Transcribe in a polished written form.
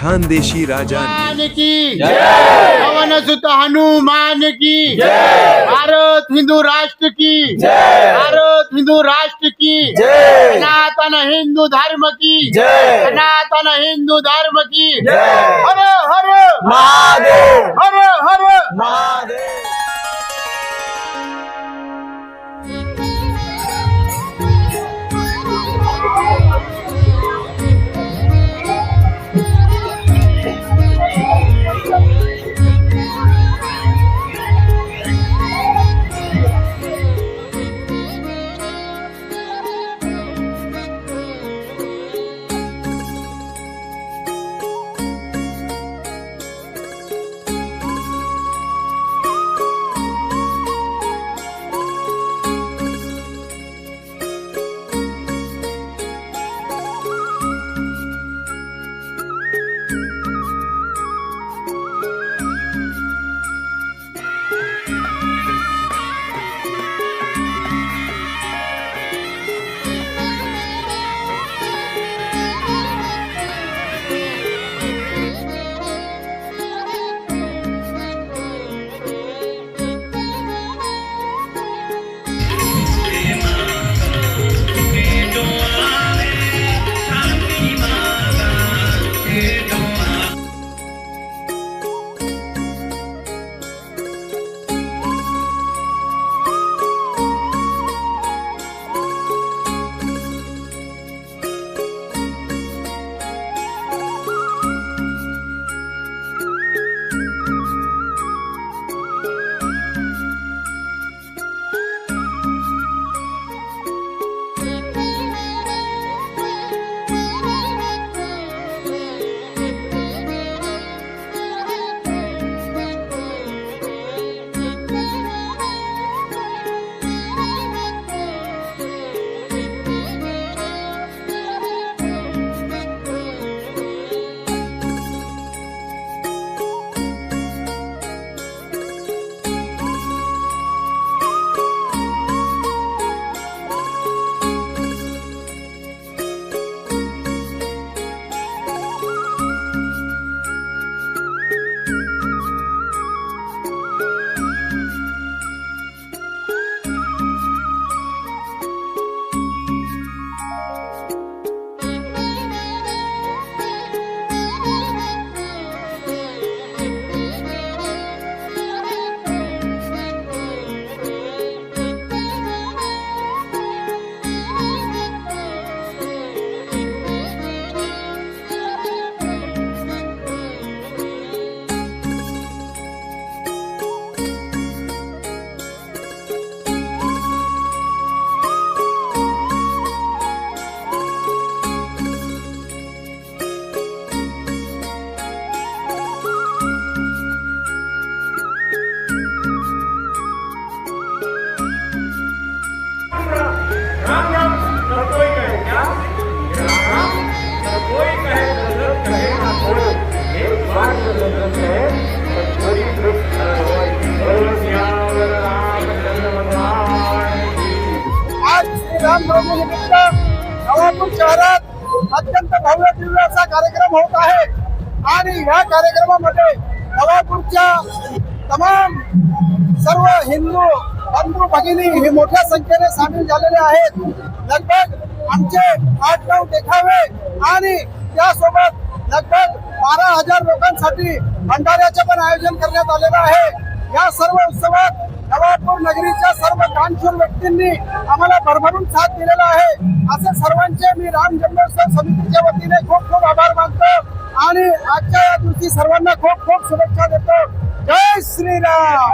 खानदेशी राजा की पवन सुत हनुमान की भारत हिंदू राष्ट्र की भारत हिंदू राष्ट्र की सनातन हिंदू धर्म की सनातन हिंदू धर्म की हर हर महादेव हर हर महादेव। रामनवमी निमित्त नवापूर शहरात अत्यंत भव्य दिव्य असा कार्यक्रम होत आहे आणि या कार्यक्रमामध्ये नवापूरच्या तमाम सर्व हिंदू बंधू भगिनी हे मोठ्या संख्येने सामील झालेले आहेत। लगभग आमचे 8-9 देखावे आणि त्यासोबत लगभग 12,000 लोकांसाठी भंडाऱ्याचे पण आयोजन करण्यात आलेलं आहे। या सर्व उत्सवात नवापूर नगरीच्या सर्व दानशूर व्यक्तींनी आम्हाला भरभरून साथ दिलेला आहे। असे सर्वांचे मी राम जन्मोत्सव समितीच्या वतीने खूप खूप आभार मानतो आणि आजच्या या दिवशी सर्वांना खूप खूप शुभेच्छा देतो। जय श्रीराम।